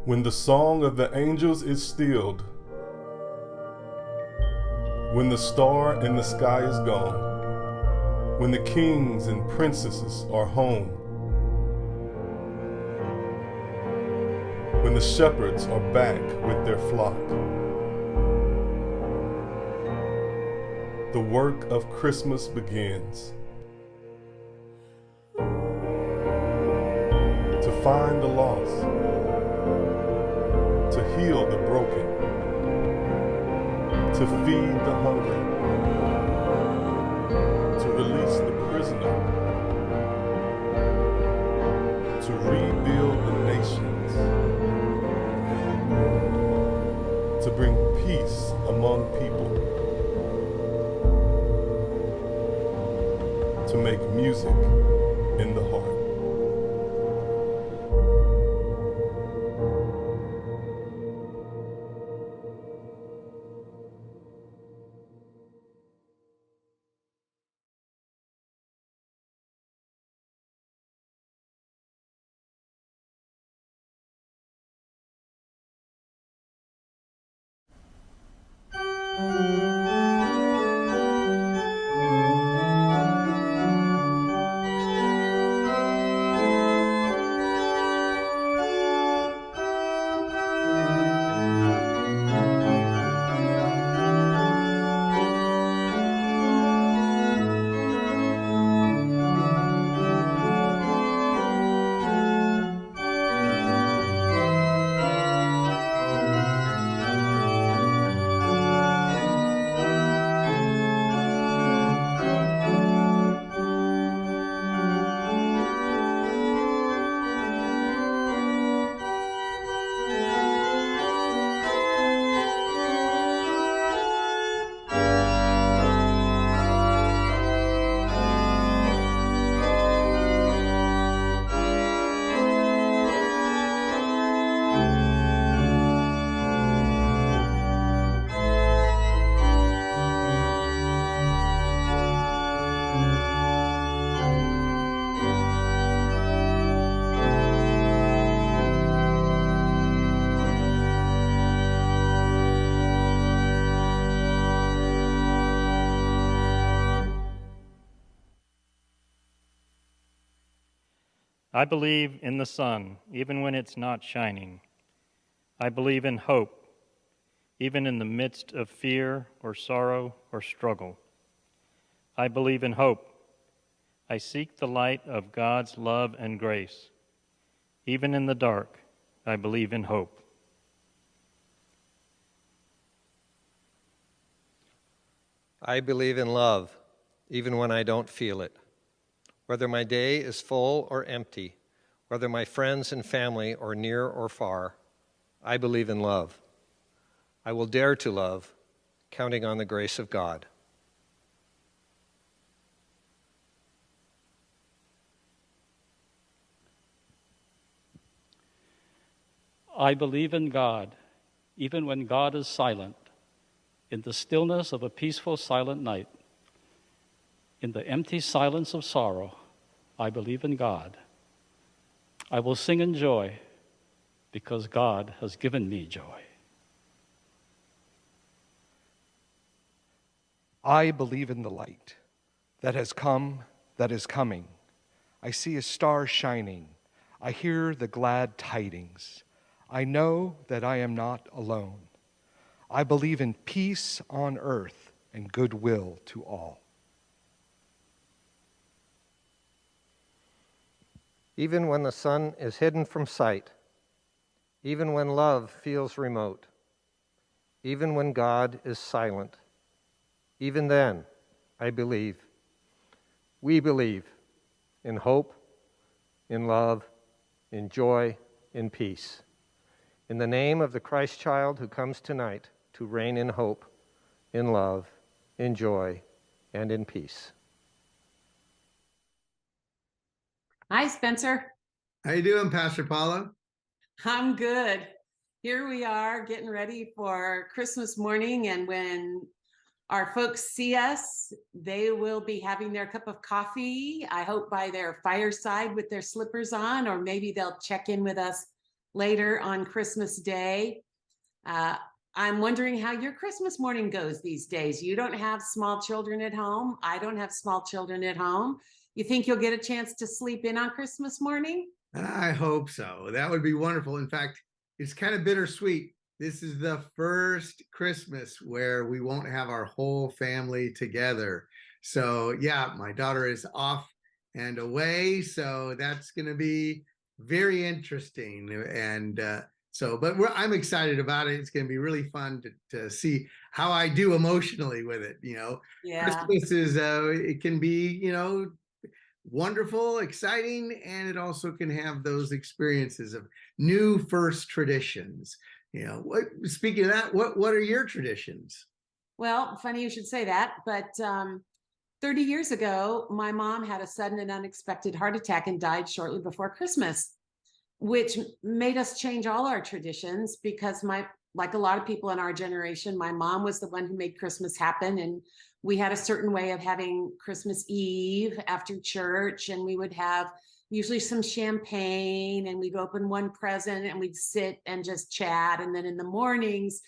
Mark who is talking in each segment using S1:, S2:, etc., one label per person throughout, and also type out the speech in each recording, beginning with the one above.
S1: When the song of the angels is stilled, when the star in the sky is gone, when the kings and princesses are home, when the shepherds are back with their flock, the work of Christmas begins. To find the lost, to heal the broken, to feed the hungry, to release the prisoner, to rebuild the nations, to bring peace among people, to make music in the heart.
S2: I believe in the sun, even when it's not shining. I believe in hope, even in the midst of fear or sorrow or struggle. I believe in hope. I seek the light of God's love and grace. Even in the dark, I believe in hope.
S3: I believe in love, even when I don't feel it. Whether my day is full or empty, whether my friends and family are near or far, I believe in love. I will dare to love, counting on the grace of God.
S4: I believe in God, even when God is silent, in the stillness of a peaceful, silent night. In the empty silence of sorrow, I believe in God. I will sing in joy because God has given me joy.
S5: I believe in the light that has come, that is coming. I see a star shining. I hear the glad tidings. I know that I am not alone. I believe in peace on earth and goodwill to all.
S3: Even when the sun is hidden from sight, even when love feels remote, even when God is silent, even then, I believe, we believe in hope, in love, in joy, in peace. In the name of the Christ child who comes tonight to reign in hope, in love, in joy, and in peace.
S6: Hi, Spencer.
S7: How you doing, Pastor Paula?
S6: I'm good. Here we are getting ready for Christmas morning, and when our folks see us, they will be having their cup of coffee, I hope by their fireside with their slippers on, or maybe they'll check in with us later on Christmas Day. I'm wondering how your Christmas morning goes these days. You don't have small children at home. I don't have small children at home. You think you'll get a chance to sleep in on Christmas morning?
S7: I hope so. That would be wonderful. In fact, it's kind of bittersweet. This is the first Christmas where we won't have our whole family together. So, yeah, my daughter is off and away. So that's going to be very interesting. And but I'm excited about it. It's going to be really fun to see how I do emotionally with it.
S6: Yeah.
S7: Christmas is, it can be, wonderful, exciting, and it also can have those experiences of new first traditions. Speaking of that, what are your traditions?
S6: Well, funny you should say that, but 30 years ago, my mom had a sudden and unexpected heart attack and died shortly before Christmas, which made us change all our traditions because like a lot of people in our generation, my mom was the one who made Christmas happen. And we had a certain way of having Christmas Eve after church, and we would have usually some champagne, and we'd open one present and we'd sit and just chat. And then in the mornings,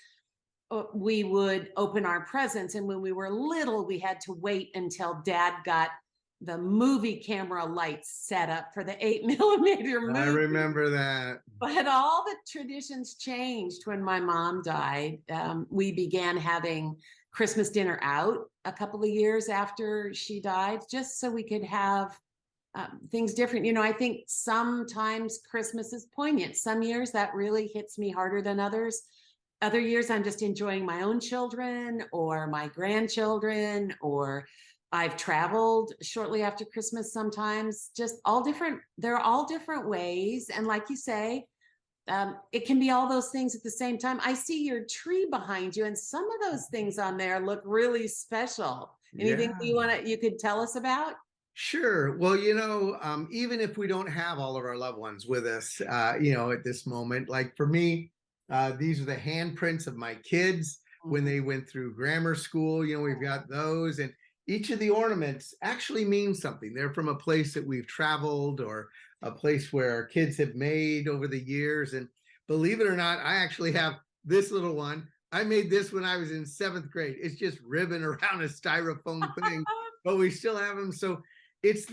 S6: we would open our presents. And when we were little, we had to wait until Dad got the movie camera lights set up for the 8mm movie.
S7: I remember that.
S6: But all the traditions changed when my mom died. We began having Christmas dinner out a couple of years after she died, just so we could have things different. I think sometimes Christmas is poignant. Some years that really hits me harder than others. Other years I'm just enjoying my own children or my grandchildren, or I've traveled shortly after Christmas sometimes. Just all different. They're all different ways. And like you say, it can be all those things at the same time. I see your tree behind you, and some of those things on there look really special. Anything you could tell us about?
S7: Sure. Well, even if we don't have all of our loved ones with us, at this moment, like for me, these are the handprints of my kids when they went through grammar school. We've got those, and each of the ornaments actually means something. They're from a place that we've traveled or a place where our kids have made over the years. And believe it or not, I actually have this little one. I made this when I was in 7th grade. It's just ribbon around a styrofoam thing, but we still have them. So it's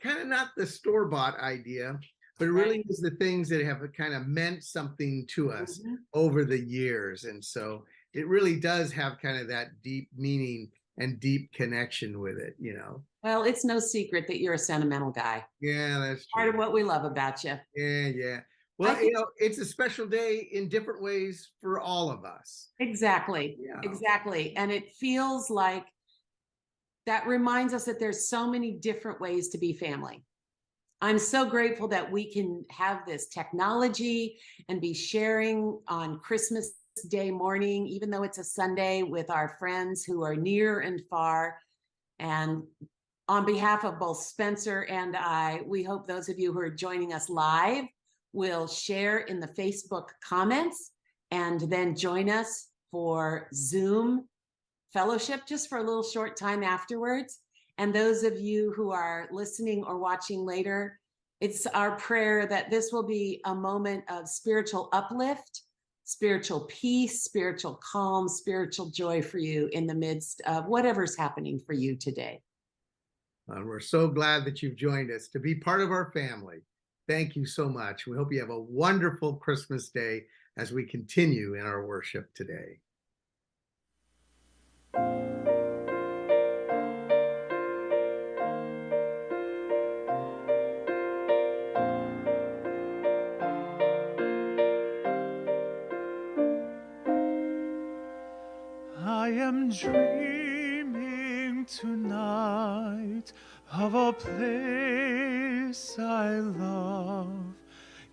S7: kind of not the store-bought idea, but it really is the things that have kind of meant something to us over the years. And so it really does have kind of that deep meaning and deep connection with it,
S6: Well, it's no secret that you're a sentimental guy.
S7: Yeah, that's true.
S6: Part of what we love about you.
S7: Yeah. Well, it's a special day in different ways for all of us.
S6: Exactly.
S7: Yeah.
S6: Exactly. And it feels like that reminds us that there's so many different ways to be family. I'm so grateful that we can have this technology and be sharing on Christmas Day morning, even though it's a Sunday, with our friends who are near and far. And on behalf of both Spencer and I, we hope those of you who are joining us live will share in the Facebook comments and then join us for Zoom fellowship just for a little short time afterwards. And those of you who are listening or watching later, it's our prayer that this will be a moment of spiritual uplift, spiritual peace, spiritual calm, spiritual joy for you in the midst of whatever's happening for you today.
S7: And we're so glad that you've joined us to be part of our family. Thank you so much. We hope you have a wonderful Christmas day as we continue in our worship today.
S8: I am dreaming tonight of a place I love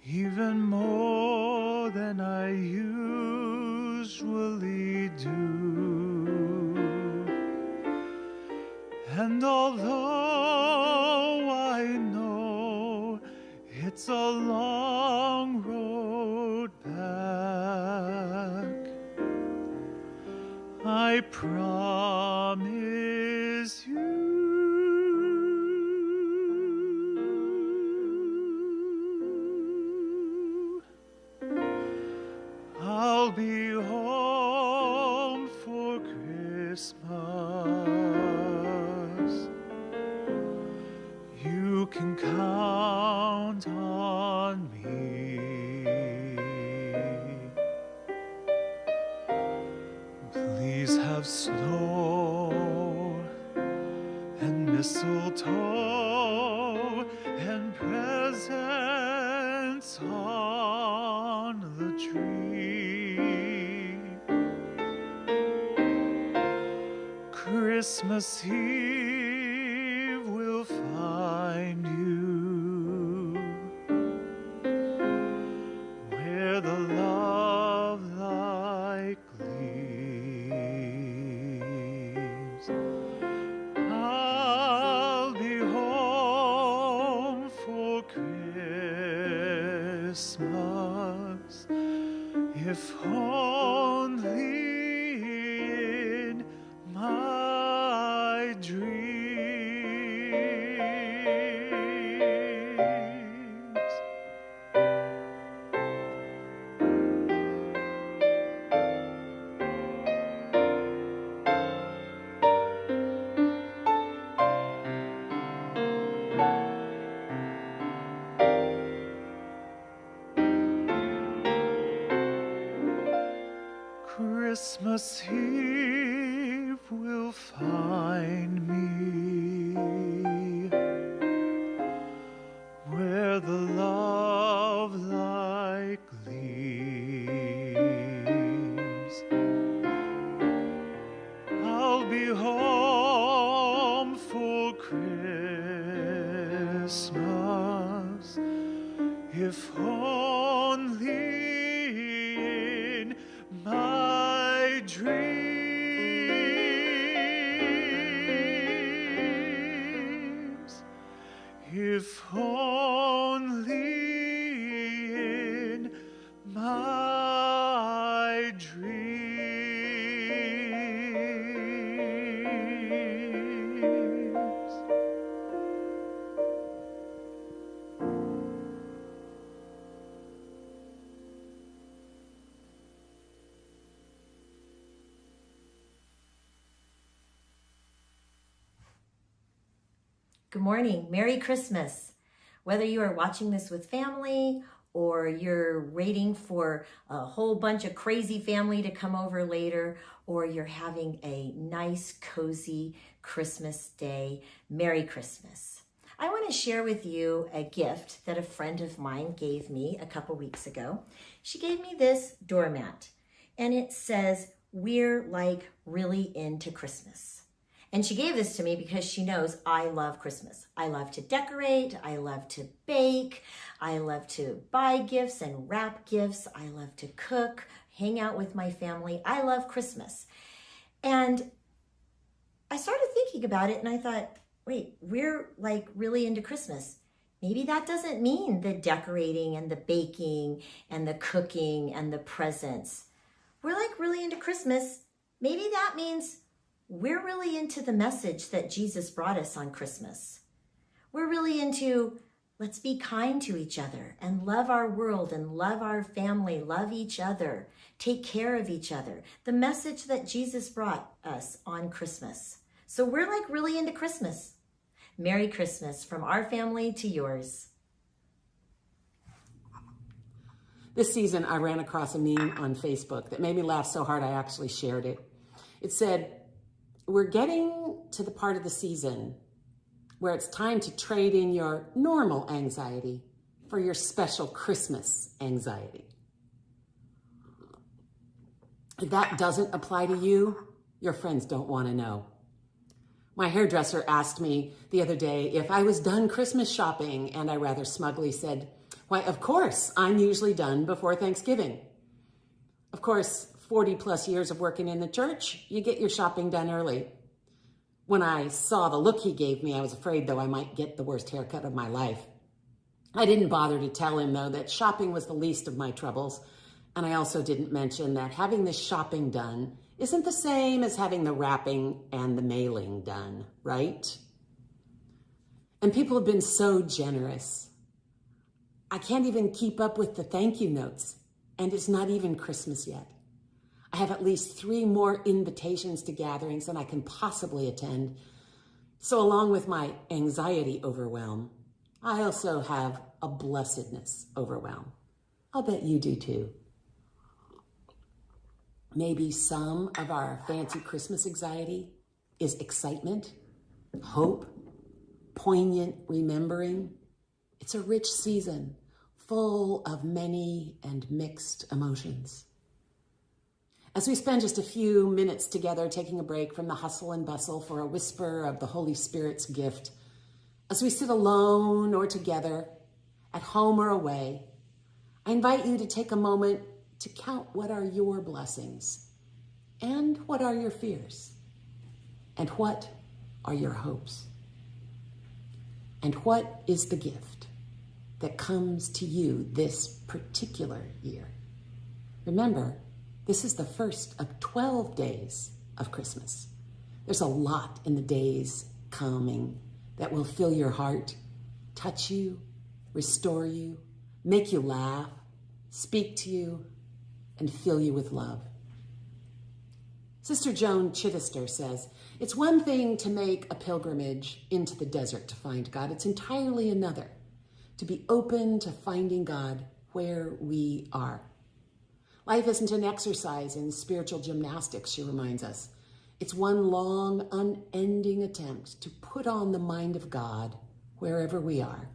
S8: even more than I usually do. And although I know it's a long road back, I promise you of snow and mistletoe and presents on the tree. Christmas Eve will find you where the love light gleams. I'll be home for Christmas, if only in my dreams. Christmas Eve will find me where the love light gleams. I'll be home for Christmas, if only in my dreams, if only in my dreams.
S9: Good morning. Merry Christmas. Whether you are watching this with family or you're waiting for a whole bunch of crazy family to come over later, or you're having a nice, cozy Christmas day, Merry Christmas. I want to share with you a gift that a friend of mine gave me a couple weeks ago. She gave me this doormat, and it says, "We're like really into Christmas." And she gave this to me because she knows I love Christmas. I love to decorate, I love to bake, I love to buy gifts and wrap gifts, I love to cook, hang out with my family. I love Christmas. And I started thinking about it and I thought, wait, we're like really into Christmas. Maybe that doesn't mean the decorating and the baking and the cooking and the presents. We're like really into Christmas. Maybe that means we're really into the message that Jesus brought us on Christmas. We're really into, let's be kind to each other and love our world and love our family, love each other, take care of each other. The message that Jesus brought us on Christmas. So we're like really into Christmas. Merry Christmas from our family to yours.
S10: This season, I ran across a meme on Facebook that made me laugh so hard I actually shared it. It said, "We're getting to the part of the season where it's time to trade in your normal anxiety for your special Christmas anxiety." If that doesn't apply to you, your friends don't want to know. My hairdresser asked me the other day if I was done Christmas shopping, and I rather smugly said, "Why, of course, I'm usually done before Thanksgiving." Of course, 40 plus years of working in the church, you get your shopping done early. When I saw the look he gave me, I was afraid, though, I might get the worst haircut of my life. I didn't bother to tell him, though, that shopping was the least of my troubles. And I also didn't mention that having the shopping done isn't the same as having the wrapping and the mailing done, right? And people have been so generous. I can't even keep up with the thank you notes, and it's not even Christmas yet. I have at least 3 more invitations to gatherings than I can possibly attend. So along with my anxiety overwhelm, I also have a blessedness overwhelm. I'll bet you do too. Maybe some of our fancy Christmas anxiety is excitement, hope, poignant remembering. It's a rich season full of many and mixed emotions. As we spend just a few minutes together taking a break from the hustle and bustle for a whisper of the Holy Spirit's gift, as we sit alone or together, at home or away, I invite you to take a moment to count what are your blessings and what are your fears and what are your hopes and what is the gift that comes to you this particular year. Remember, this is the first of 12 days of Christmas. There's a lot in the days coming that will fill your heart, touch you, restore you, make you laugh, speak to you, and fill you with love. Sister Joan Chittister says, it's one thing to make a pilgrimage into the desert to find God. It's entirely another to be open to finding God where we are. Life isn't an exercise in spiritual gymnastics, she reminds us. It's one long, unending attempt to put on the mind of God wherever we are,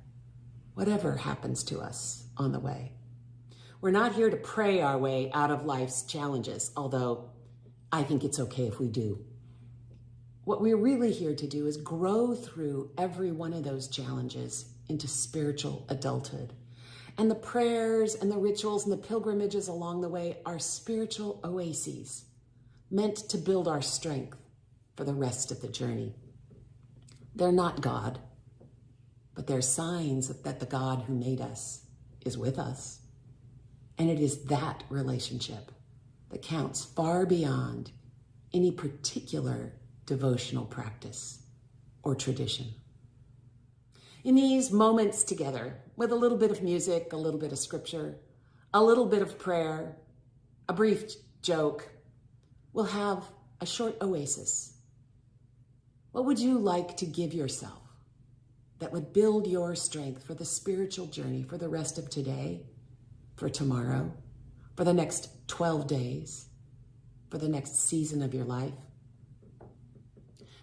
S10: whatever happens to us on the way. We're not here to pray our way out of life's challenges, although I think it's okay if we do. What we're really here to do is grow through every one of those challenges into spiritual adulthood. And the prayers and the rituals and the pilgrimages along the way are spiritual oases meant to build our strength for the rest of the journey. They're not God, but they're signs that the God who made us is with us. And it is that relationship that counts far beyond any particular devotional practice or tradition. In these moments together, with a little bit of music, a little bit of scripture, a little bit of prayer, a brief joke, we'll have a short oasis. What would you like to give yourself that would build your strength for the spiritual journey for the rest of today, for tomorrow, for the next 12 days, for the next season of your life?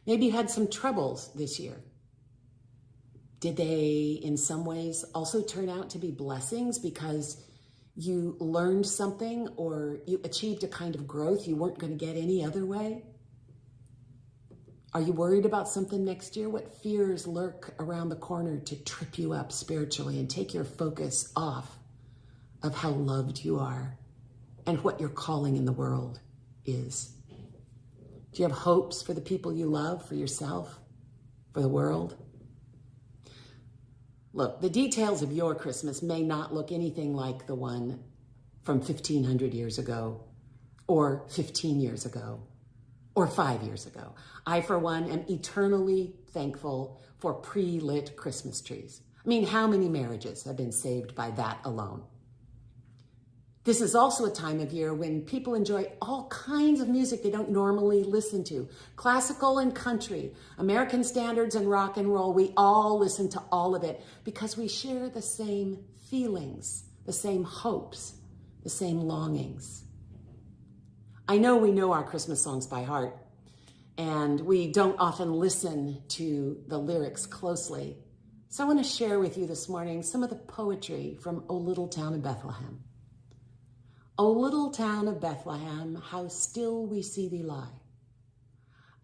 S10: Maybe you had some troubles this year. Did they, in some ways, also turn out to be blessings because you learned something or you achieved a kind of growth you weren't going to get any other way? Are you worried about something next year? What fears lurk around the corner to trip you up spiritually and take your focus off of how loved you are and what your calling in the world is? Do you have hopes for the people you love, for yourself, for the world? Look, the details of your Christmas may not look anything like the one from 1,500 years ago, or 15 years ago, or 5 years ago. I, for one, am eternally thankful for pre-lit Christmas trees. I mean, how many marriages have been saved by that alone? This is also a time of year when people enjoy all kinds of music they don't normally listen to. Classical and country, American standards and rock and roll. We all listen to all of it because we share the same feelings, the same hopes, the same longings. I know we know our Christmas songs by heart, and we don't often listen to the lyrics closely. So I want to share with you this morning some of the poetry from O Little Town of Bethlehem. O little town of Bethlehem, how still we see thee lie.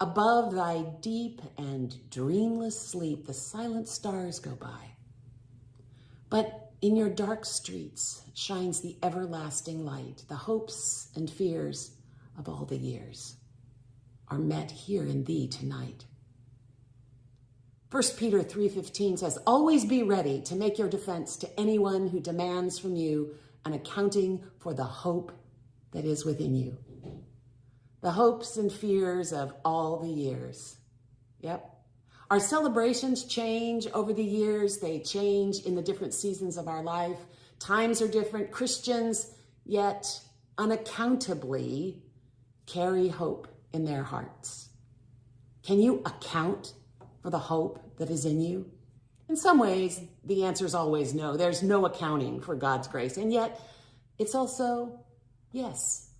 S10: Above thy deep and dreamless sleep, the silent stars go by. But in your dark streets shines the everlasting light. The hopes and fears of all the years are met here in thee tonight. 1 Peter 3:15 says, always be ready to make your defense to anyone who demands from you an accounting for the hope that is within you. The hopes and fears of all the years. Yep. Our celebrations change over the years. They change in the different seasons of our life. Times are different. Christians, yet unaccountably, carry hope in their hearts. Can you account for the hope that is in you? In some ways, the answer is always no. There's no accounting for God's grace. And yet, it's also yes.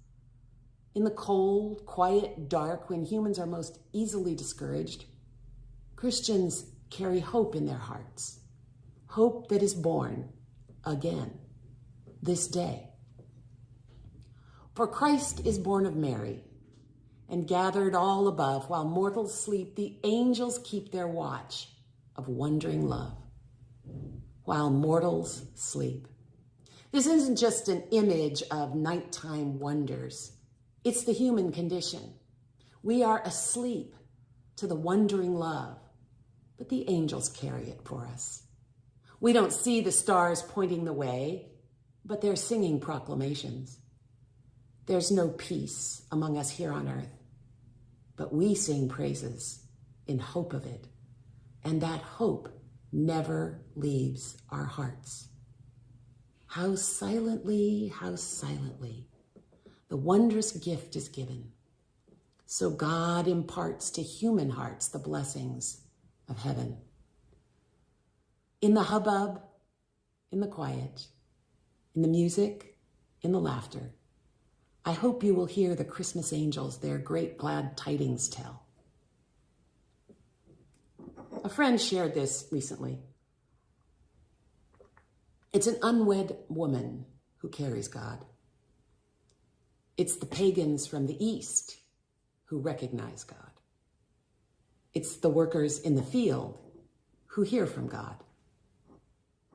S10: In the cold, quiet dark, when humans are most easily discouraged, Christians carry hope in their hearts, hope that is born again this day. For Christ is born of Mary, and gathered all above, while mortals sleep, the angels keep their watch of wondering love, while mortals sleep. This isn't just an image of nighttime wonders. It's the human condition. We are asleep to the wondering love, but the angels carry it for us. We don't see the stars pointing the way, but they're singing proclamations. There's no peace among us here on earth, but we sing praises in hope of it, and that hope never leaves our hearts. How silently, the wondrous gift is given. So God imparts to human hearts the blessings of heaven. In the hubbub, in the quiet, in the music, in the laughter, I hope you will hear the Christmas angels their great glad tidings tell. A friend shared this recently. It's an unwed woman who carries God. It's the pagans from the East who recognize God. It's the workers in the field who hear from God.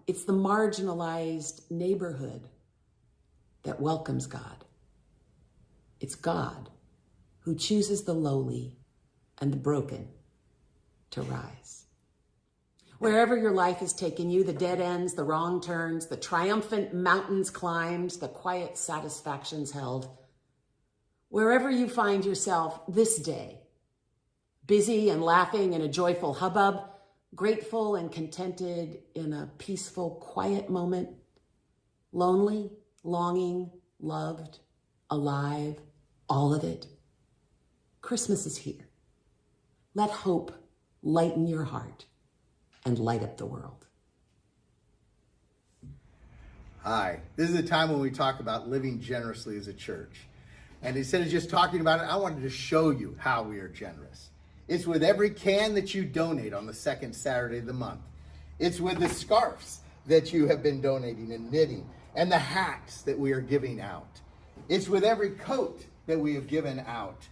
S10: It's the marginalized neighborhood that welcomes God. It's God who chooses the lowly and the broken to rise. Wherever your life has taken you, the dead ends, the wrong turns, the triumphant mountains climbed, the quiet satisfactions held, wherever you find yourself this day, busy and laughing in a joyful hubbub, grateful and contented in a peaceful, quiet moment, lonely, longing, loved, alive, all of it. Christmas is here. Let hope lighten your heart and light up the world.
S7: Hi, this is a time when we talk about living generously as a church. And instead of just talking about it, I wanted to show you how we are generous. It's with every can that you donate on the second Saturday of the month. It's with the scarves that you have been donating and knitting, and the hats that we are giving out. It's with every coat that we have given out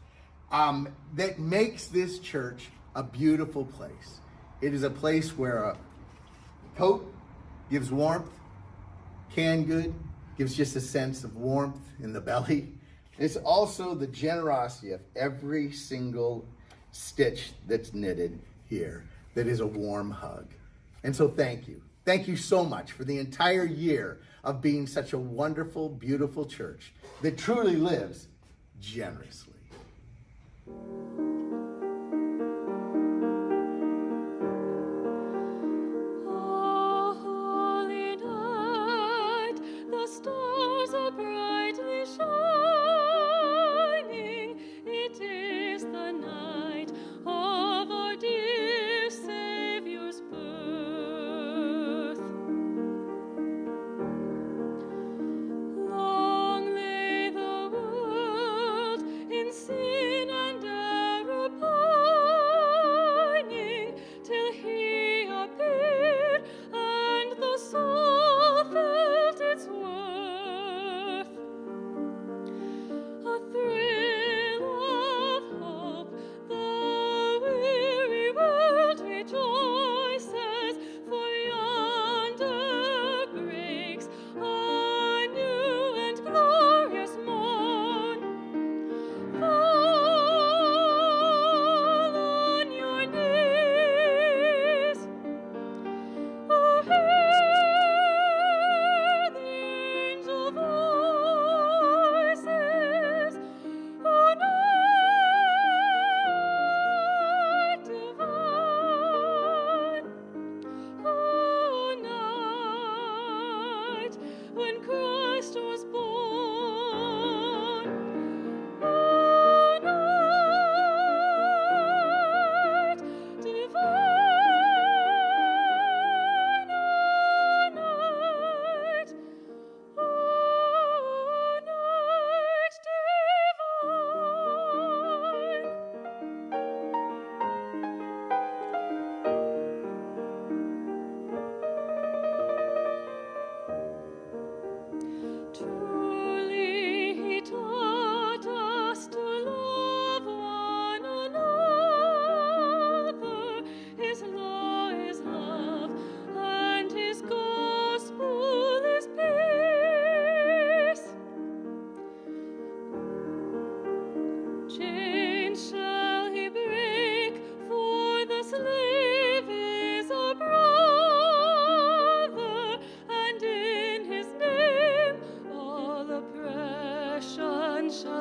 S7: that makes this church a beautiful place. It is a place where a coat gives warmth, canned good gives just a sense of warmth in the belly. It's also the generosity of every single stitch that's knitted here that is a warm hug. And so thank you. Thank you so much for the entire year of being such a wonderful, beautiful church that truly lives generously.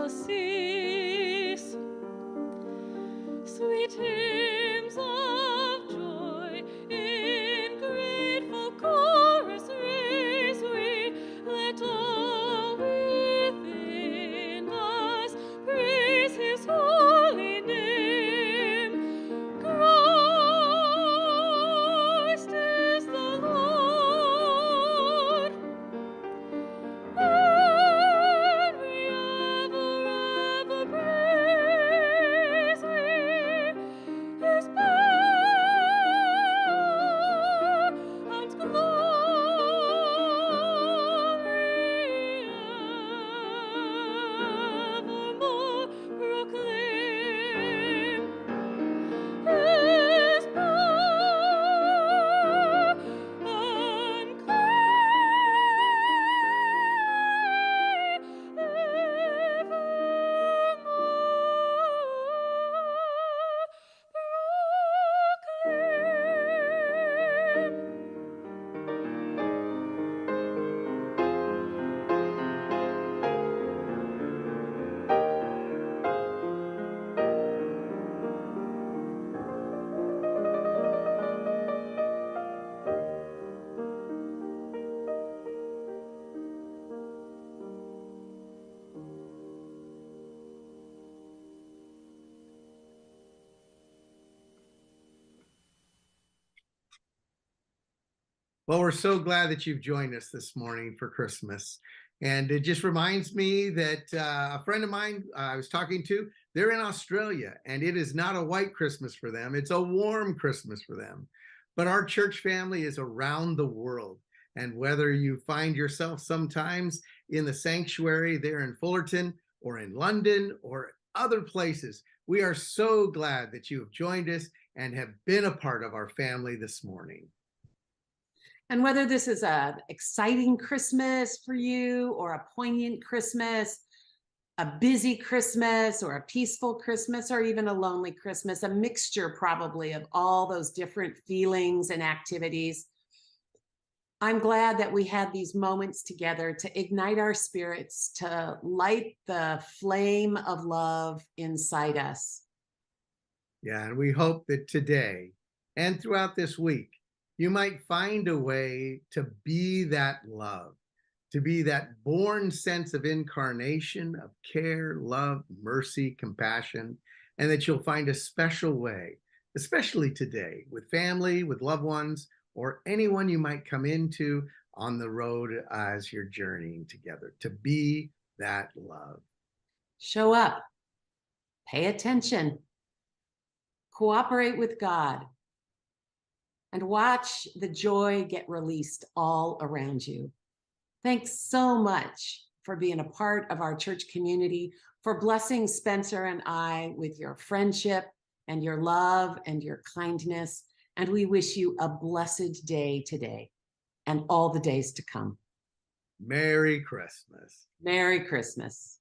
S11: shall cease. Sweet hymns of joy in grateful chorus raise we, let all within us praise his holy name. Christ is the Lord, and we ever praise his power and glory evermore proclaim. His power and
S7: Well, we're so glad that you've joined us this morning for Christmas. And it just reminds me that a friend of mine I was talking to, they're in Australia, and it is not a white Christmas for them. It's a warm Christmas for them. But our church family is around the world. And whether you find yourself sometimes in the sanctuary there in Fullerton or in London or other places, we are so glad that you have joined us and have been a part of our family this morning.
S6: And whether this is an exciting Christmas for you or a poignant Christmas, a busy Christmas or a peaceful Christmas, or even a lonely Christmas, a mixture probably of all those different feelings and activities, I'm glad that we had these moments together to ignite our spirits, to light the flame of love inside us.
S7: Yeah, and we hope that today and throughout this week, you might find a way to be that love, to be that born sense of incarnation, of care, love, mercy, compassion, and that you'll find a special way, especially today, with family, with loved ones, or anyone you might come into on the road as you're journeying together, to be that love.
S6: Show up, pay attention, cooperate with God, and watch the joy get released all around you. Thanks so much for being a part of our church community, for blessing Spencer and I with your friendship and your love and your kindness. And we wish you a blessed day today and all the days to come.
S7: Merry Christmas.
S6: Merry Christmas.